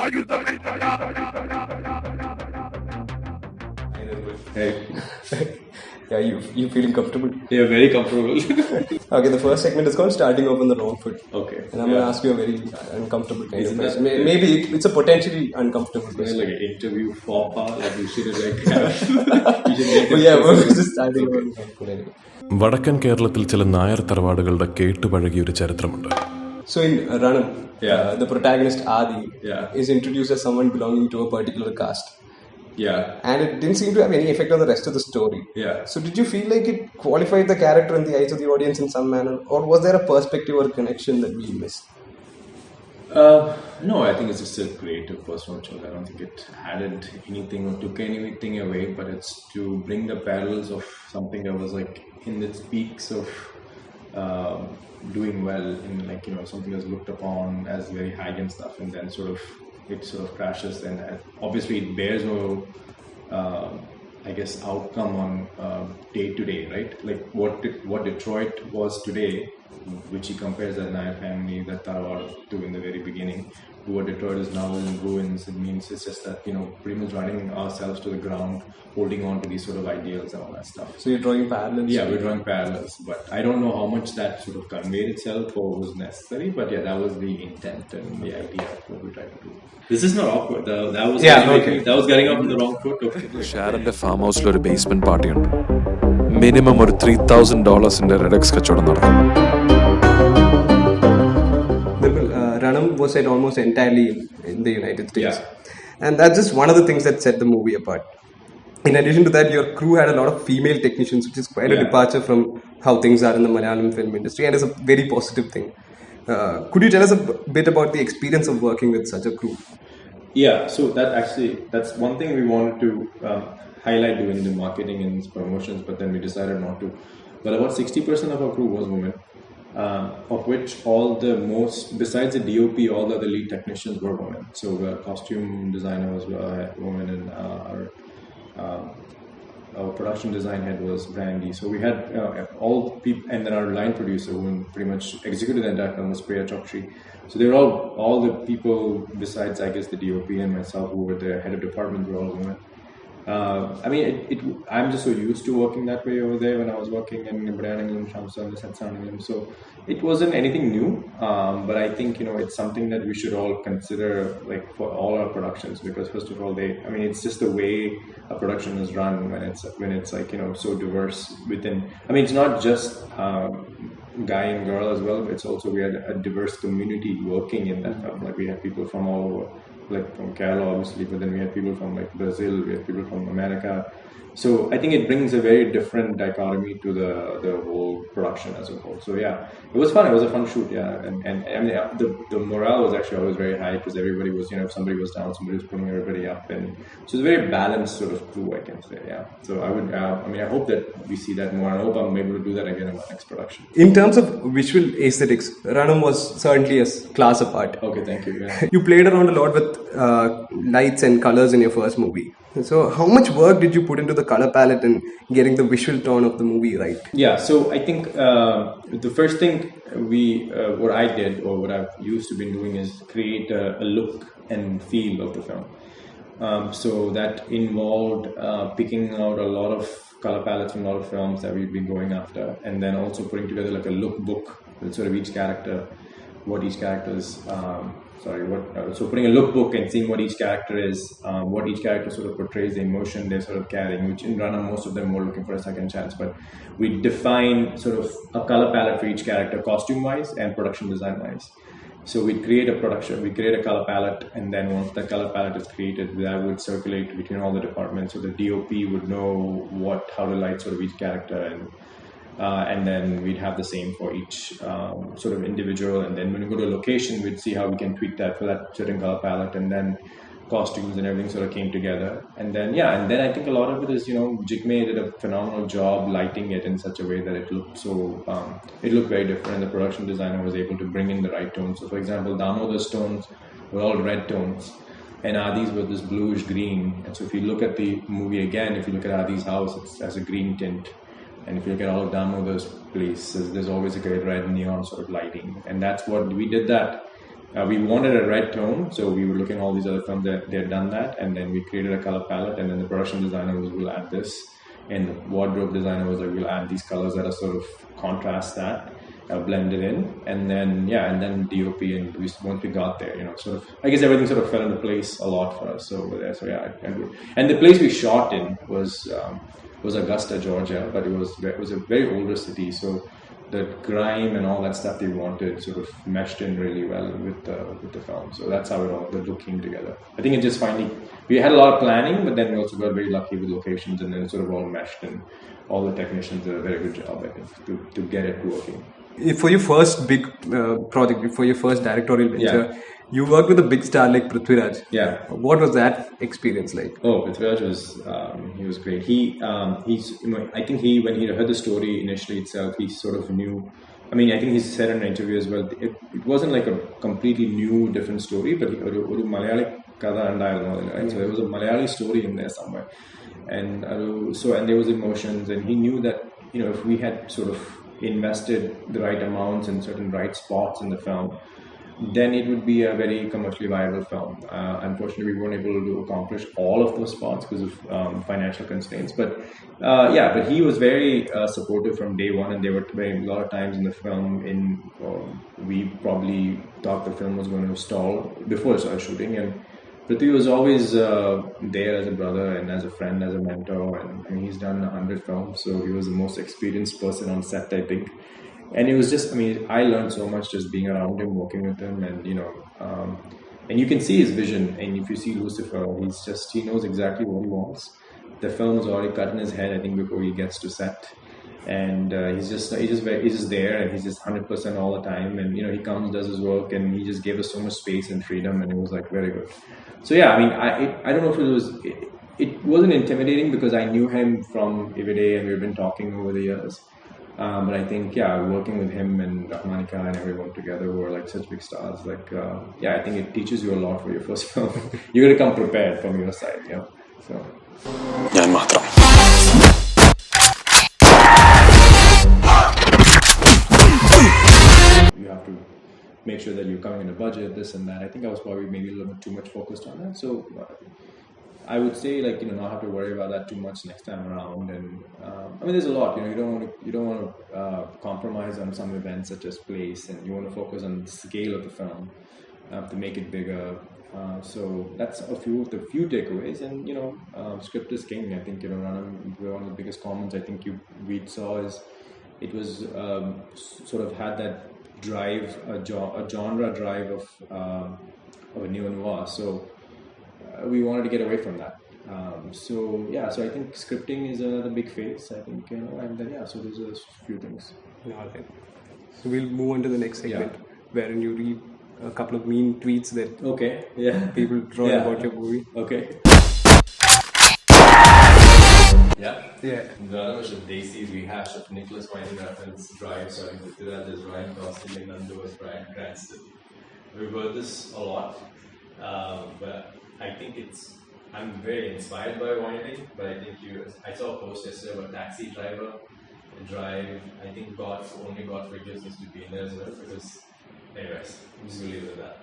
Hey. Yeah, you feeling comfortable? Yeah, very comfortable. Okay, the first segment is called starting off on the wrong foot. Okay. And I'm going to ask you a very uncomfortable kind Isn't of question. that- Maybe it's a potentially uncomfortable It's question. like an interview faux pas, like you should have like have, you should make But it yeah, we're specific. just starting off on the wrong foot anyway. വടക്കൻ കേരളത്തിൽ ചില നായർ തറവാടുകളുടെ കേട്ടുപഴകിയൊരു ചരിത്രമുണ്ട്. So in Ranam, Yeah. the protagonist Adi Yeah. is introduced as someone belonging to a particular caste. Yeah. And it didn't seem to have any effect on the rest of the story. Yeah. So did you feel like it qualified the character in the eyes of the audience in some manner? Or was there a perspective or connection that we missed? No, I think it's just a creative personal choice. I don't think it added anything or took anything away, but it's to bring the parallels of something that was like in its peaks of doing well, in like, you know, something that's looked upon as very high and stuff, and then it sort of crashes, and obviously it bears no I guess outcome on day to day, right? Like what Detroit was today, which he compares that Nair family, that Tarwar, to in the very beginning, to what Detroit is now in ruins. It means it's just that, you know, pretty much running ourselves to the ground, holding on to these sort of ideals and all that stuff. So you're drawing parallels? Yeah, we're drawing parallels, but I don't know how much that sort of conveyed itself or was necessary, but yeah, that was the intent and the idea of what we tried to do. This is not awkward. That was that was getting up on the wrong foot. Okay. ഷാരന്റെ farm ഹൗസിൽ ഒരു basement പാർട്ടിയുണ്ട്. Minimum ഒരു $3,000 Redux കച്ചവടം നടക്കും. Ranam was set almost entirely in the United States. Yeah. And that's just one of the things that set the movie apart. In addition to that, your crew had a lot of female technicians, which is quite a departure from how things are in the Malayalam film industry, and is a very positive thing. Could you tell us a bit about the experience of working with such a crew? Yeah, so that's one thing we wanted to highlight during the marketing and promotions, but then we decided not to. But about 60% of our crew was women, of which besides the DOP, all the other lead technicians were women. So the costume designer was a woman, and our production design head was Brandy. So we had all people, and then our line producer, who pretty much executed the entire film, was Priya Chokshi. So they were all the people besides, I guess, the DOP and myself, who were the head of department, were all women. I mean, I'm just so used to working that way over there when I was working in Bryananglam, Shamsa, and Satsananglam. So it wasn't anything new, but I think, you know, it's something that we should all consider, like, for all our productions, because first of all, it's just the way a production is run when it's like, you know, so diverse within. I mean, it's not just guy and girl as well, but it's also we had a diverse community working in that film. Like, we had people from all over, like from Kerala obviously, but then we had people from like Brazil, we had people from America. So I think it brings a very different dichotomy to the whole production as a whole. So yeah, it was fun. It was a fun shoot. Yeah, and I mean, the morale was actually always very high, because everybody was, you know, if somebody was down, somebody was pulling everybody up, and so it's a very balanced sort of crew, I can say. Yeah. So I hope that we see that more. I hope I'm able to do that again in my next production. In terms of visual aesthetics, Ranam was certainly a class apart. Okay, thank you. Yeah. You played around a lot with lights and colors in your first movie. So how much work did you put into the color palette and getting the visual tone of the movie right? Yeah, so I think the first thing what I did, or what I've used to been doing, is create a look and feel of the film. So that involved picking out a lot of color palettes from a lot of films that we've been going after, and then also putting together like a lookbook with sort of each character, what each character is. So putting a lookbook and seeing what each character is, what each character sort of portrays, the emotion they're sort of carrying, which in Ranam most of them were looking for a second chance, but we define sort of a color palette for each character, costume wise and production design wise. So we create a color palette, and then once that color palette is created, that would circulate between all the departments, so the DOP would know how to light sort of each character, and then we'd have the same for each sort of individual, and then when we go to a location, we'd see how we can tweak that for that certain color palette, and then costumes and everything sort of came together. And then I think a lot of it is, you know, Jigme did a phenomenal job lighting it in such a way that it looked very different, and the production designer was able to bring in the right tones. So for example, Damodar's tones were all red tones, and Adi's were this bluish green. And so if you look at the movie again, if you look at Adi's house, it has a green tint. And if you look at all of Damodar's places, there's always a red neon sort of lighting. And that's what we did that We wanted a red tone, so we were looking at all these other films that they had done that, and then we created a color palette, and then the production designer was, we'll add this, and the wardrobe designer was like, we'll add these colors that are sort of contrast that, blend it in, and then DOP, and once we got there, sort of, I guess everything sort of fell into place a lot for us over there. So yeah, and the place we shot in was Augusta, Georgia, but it was a very older city, so the grime and all that stuff they wanted sort of meshed in really well with the film. So that's how the look came together. I think it just finally, we had a lot of planning, but then we also got very lucky with locations, and then it sort of all meshed, and all the technicians did a very good job, I think, to get it working. For your first big project, for your first directorial venture, you worked with a big star like Prithviraj. Yeah. What was that experience like? Oh, Prithviraj he was great. I think when he heard the story initially itself, he sort of knew. I mean, I think he said in an interview as well. It wasn't like a completely new, different story, but ഒരു Malayali kada ഉണ്ടായിരുന്നു, right? So there was a Malayali story in there somewhere, and there was emotions, and he knew that if we had sort of invested the right amounts in certain right spots in the film, then it would be a very commercially viable film. Unfortunately, we weren't able to accomplish all of those spots because of financial constraints. But but he was very supportive from day one, and there were a lot of times in the film we probably thought the film was going to stall before it started shooting, and Prithvi was always there as a brother and as a friend, as a mentor, and he's done 100 films, so he was the most experienced person on set, I think. And it was just, I learned so much just being around him, working with him, and and you can see his vision. And if you see Lucifer, he knows exactly what he wants. The film is already cut in his head, I think, before he gets to set. And he's just there, and he's just 100% all the time. And he comes, does his work, and he just gave us so much space and freedom, and it was like very good. So yeah, I don't know if it wasn't intimidating because I knew him from Ivide, and we've been talking over the years. But I think, working with him and Rahmanika and everyone together who are like such big stars, I think it teaches you a lot for your first film. You got to come prepared from your side, So. ഞാൻ മാത്രം. You have to make sure that you're coming in a budget, this and that. I think I was probably maybe a little bit too much focused on that. So I would say not have to worry about that too much next time around. And there's a lot. You don't want to compromise on some events such as place, and you want to focus on the scale of the film to make it bigger. So that's a few takeaways. And script is king. I think one of the biggest comments I think we saw is it was sort of had that drive, a genre drive of a neo-noir. So we wanted to get away from that. So I think scripting is another big phase, I think, and then so those are a few things. All right. So we'll move on to the next segment, wherein you read a couple of mean tweets that people draw about your movie. Okay. Yeah. The other was of Daisy's rehash of Nicholas Winding Refn's Drive, starting with that there's Ryan Gosling and Nando as Bryan Cranston. We've heard this a lot, but I think I'm very inspired by Winding, but I think I saw a post yesterday about Taxi Driver, Drive. I think only God forgives us to be in there as well, because anyways, I'm just going to leave it at that.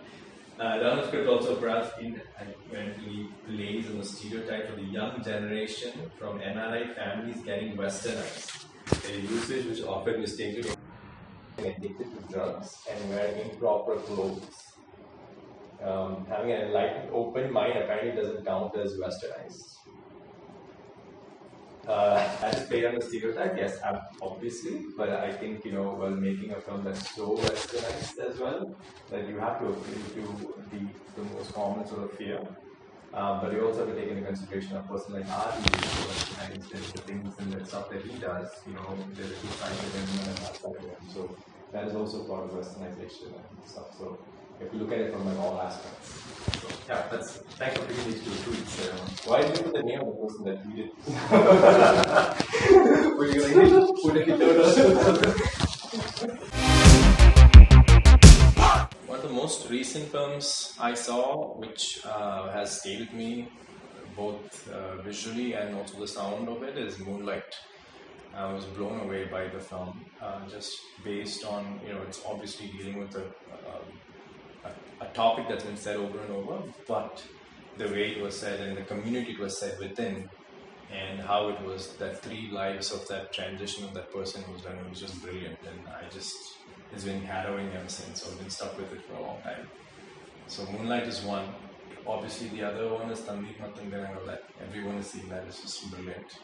The other script also perhaps inherently plays on the stereotype of the young generation from NRI families getting westernized, a usage which often mistaken addicted to drugs and wearing improper clothes. Having an enlightened, open mind apparently doesn't count as westernized. Has it played on the stereotype? Yes, obviously. But I think, while making a film that's so westernized as well, that you have to appeal to the most common sort of fear. But you also have to take into consideration a person like Adi, westernized, the things and the stuff that he does, there's a two sides of him and that side of him. So that is also part of westernization and stuff. So you have to look at it from all aspects. So, thanks for picking these two tweets. Why did you put the name of the person that tweeted? Were you like, put it One of the most recent films I saw, which has stayed with me both visually and also the sound of it, is Moonlight. I was blown away by the film, just based on, it's obviously dealing with a topic that's been said over and over, but the way it was said and the community it was said within, and how it was that 3 lives of that transition of that person who was done, it was just brilliant. And it's been harrowing ever since. So I've been stuck with it for a long time. So Moonlight is one. Obviously, the other one is Tandeep Mattangananga. That everyone has seen that. It's just brilliant.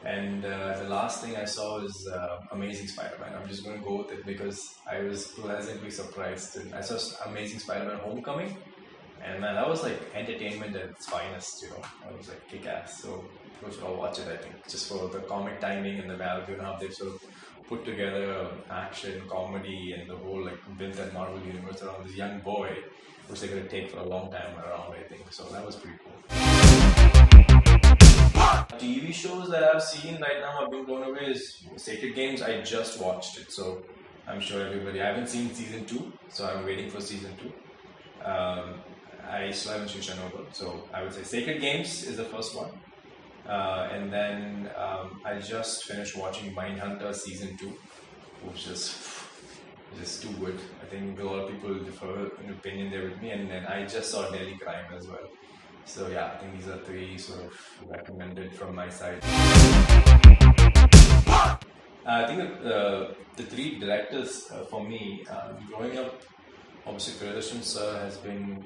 And the last thing I saw is Amazing Spider-Man. I'm just going to go with it because I was pleasantly surprised. I saw Amazing Spider-Man Homecoming, and man, that was like entertainment at its finest. I was like kick-ass. So we should all watch it. I think just for the comic timing and the value and how they've sort of put together action, comedy, and the whole like built that Marvel universe around this young boy, which they're going to take for a long time around. I think so. That was pretty cool. TV shows that I've seen right now I've been blown away is Sacred Games. I just watched it, so I'm sure everybody. I haven't seen season 2, so I'm waiting for season 2. I still haven't seen Chernobyl, so I would say Sacred Games is the first one. And then I just finished watching Mindhunter season 2, which is just too good. I think a lot of people differ in opinion there with me, and then I just saw Delhi Crime as well. So yeah, I think these are 3 sort of recommended from my side. I think the 3 directors for me, growing up, obviously Priyadarshan sir has been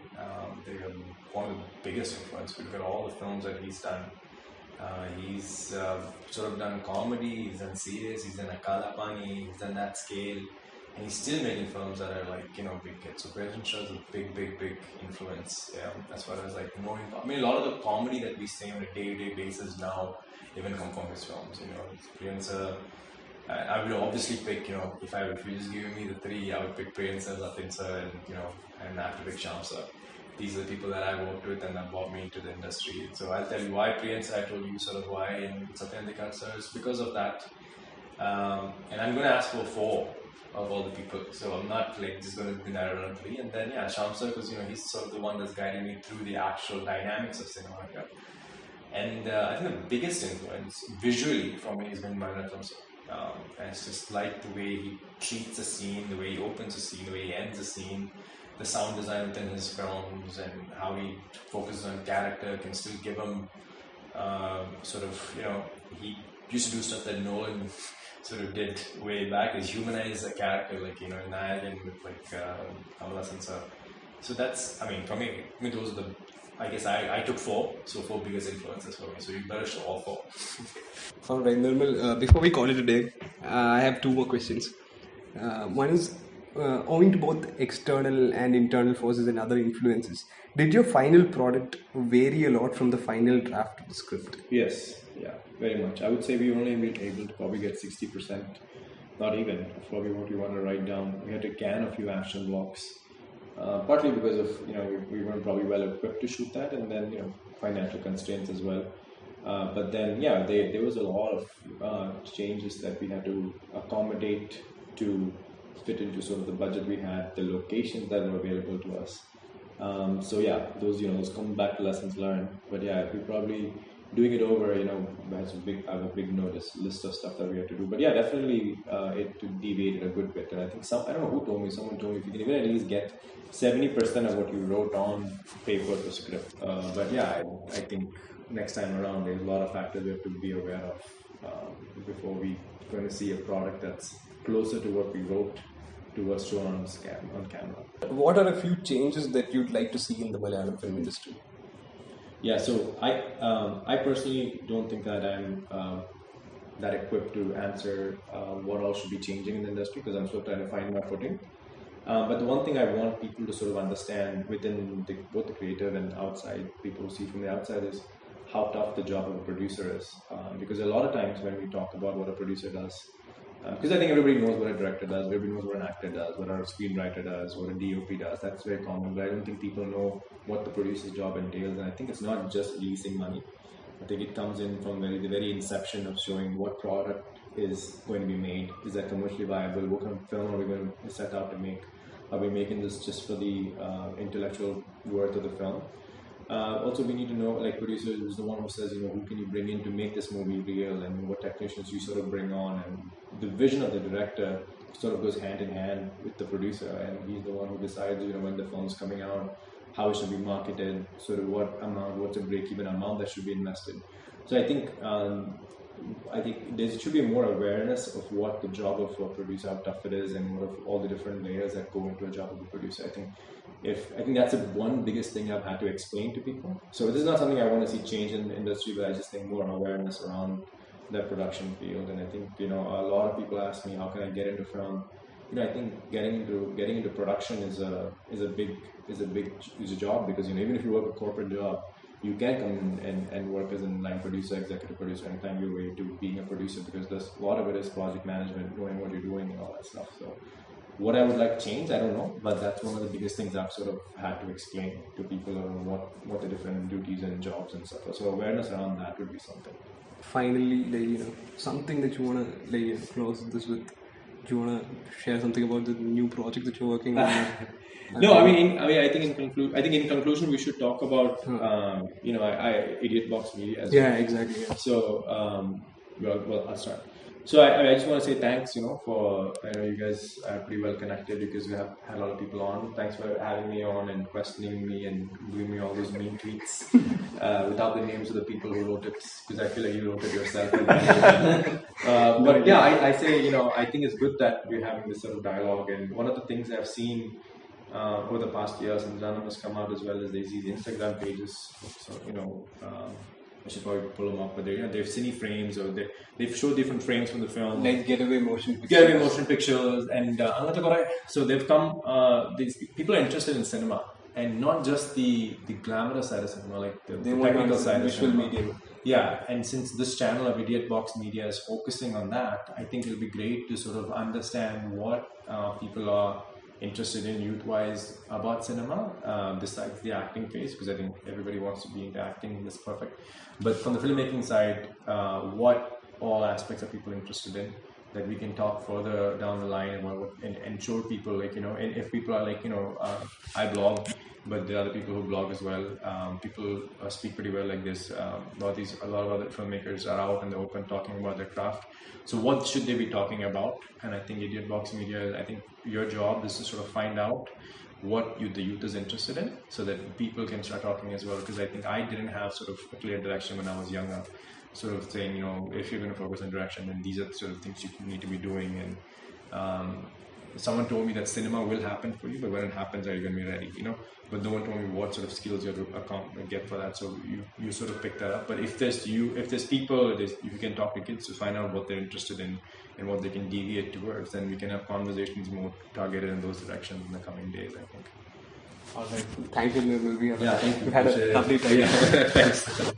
one of the biggest influence. We look at all the films that he's done. He's sort of done comedy, he's done serious, he's done Akala Pani, he's done That Scale. And he's still making films that are like, big hits. So Priyadarshan Shah is a big influence as far as like knowing. I mean, a lot of the comedy that we see on a day-to-day basis now even come from his films. Priyan sir, I would obviously pick, if you just give me the 3, I would pick Priyan sir, Latin sir, and I have to pick Shyam sir. These are the people that I worked with and that brought me into the industry. So I'll tell you why Priyan sir, I told you sort of why, and Satya Andikar sir is because of that. And I'm going to ask for 4 of all the people, so I'm not like just going to be narrowed down to 3. And then Shyam sir, because he's sort of the one that's guiding me through the actual dynamics of cinema. And I think the biggest influence visually for me has been Maniratnam sir. And it's just like the way he treats a scene, the way he opens a scene, the way he ends a scene, the sound design within his films, and how he focuses on character can still give him he used to do stuff that Nolan sort of did way back, is humanize a character like Nayagan with like Kamala Hassan sir. So that's, for me, those are the, I guess I took 4, so 4 biggest influences for me. So you better show all 4. All right, Nirmal. Before we call it a day, I have 2 more questions. One is, owing to both external and internal forces and other influences, did your final product vary a lot from the final draft of the script? Yes, yeah, very much. I would say we only been able to probably get 60%, not even, of probably what we want to write down. We had to can a few action blocks, partly because of, we weren't probably well equipped to shoot that, and then, financial constraints as well. But then, there was a lot of changes that we had to accommodate to fit into sort of the budget we had, the locations that were available to us. Those come back to lessons learned. But we probably doing it over, I have a big list of stuff that we have to do. But definitely it deviated a good bit. And I think I don't know who told me, someone told me if you can even at least get 70% of what you wrote on paper to script. I think next time around there's a lot of factors we have to be aware of before we going to see a product that's closer to what we wrote to us shown on camera. What are a few changes that you'd like to see in the Malayalam film industry? So I personally don't think that I'm that equipped to answer what all should be changing in the industry, because I'm still trying to find my footing. But the one thing I want people to sort of understand within both the creative and outside, people who see from the outside, is how tough the job of a producer is. Because a lot of times when we talk about what a producer does, because I think everybody knows what a director does, everybody knows what an actor does, what a screenwriter does, what a DOP does. That's very common, but I don't think people know what the producer's job entails. And I think it's not just releasing money. I think it comes in from the very inception of showing what product is going to be made. Is that commercially viable? What kind of film are we going to set out to make? Are we making this just for the intellectual worth of the film? Also, we need to know, like, producer is the one who says, who can you bring in to make this movie real, and what technicians you sort of bring on, and the vision of the director sort of goes hand in hand with the producer, and he's the one who decides, when the film's coming out, how it should be marketed, sort of what's a break-even amount that should be invested. So I think there should be more awareness of what the job of a producer, how tough it is, and what of all the different layers that go into a job of a producer. I think that's the one biggest thing I've had to explain to people. So this is not something I want to see change in the industry, but I just think more awareness around that production field. And I think a lot of people ask me, how can I get into film? I think getting into production is a job, because even if you work a corporate job, you can come and work as a line producer, executive producer, anytime you're way to being a producer, because there's a lot of it is project management, knowing what you're doing and all that stuff. So what I would like to change, I don't know, but that's one of the biggest things I've sort of had to explain to people around what the different duties and jobs and stuff are. So awareness around that would be something. Finally, something that you want to close this with. Do you want to share something about the new project that you're working on? No, I think in conclusion we should talk about Idiot Box Media as well. Yeah, exactly. Yeah. So well, I'll start. So I just want to say thanks, for, I know you guys are pretty well connected because we have had a lot of people on. Thanks for having me on and questioning me and doing me all those mean tweets without the names of the people who wrote it, because I feel like you wrote it yourself. But yeah, I say, I think it's good that we're having this sort of dialogue. And one of the things I've seen over the past year since Zanam has come out as well is these Instagram pages. So, I should probably pull them up, but they've cine frames, or they've showed different frames from the film, like getaway motion pictures, and so they've come. These people are interested in cinema, and not just the glamorous side of cinema, like the technical side of cinema. Media. Yeah, and since this channel of Idiot Box Media is focusing on that, I think it'll be great to sort of understand what people are interested in youth-wise about cinema, besides the acting phase, because I think everybody wants to be into acting, and that's perfect. But from the filmmaking side, what all aspects are people interested in that we can talk further down the line and show people, like, and if people are like, I blog, but there are other people who blog as well. People speak pretty well like this. A lot of other filmmakers are out in the open talking about their craft. So what should they be talking about? And I think Idiot Box Media, I think your job is to sort of find out what the youth is interested in, so that people can start talking as well. Because I think I didn't have sort of a clear direction when I was younger, sort of saying, if you're going to focus on direction, then these are the sort of things you need to be doing. And someone told me that cinema will happen for you, but when it happens, are you going to be ready? But no one told me what sort of skills you have to get for that. So you sort of pick that up. But if there's people, if you can talk to kids to find out what they're interested in and what they can deviate towards, then we can have conversations more targeted in those directions in the coming days, I think. All right. Thank you, Nirmal. Yeah, thank you. We had a lovely time. Yeah, thanks.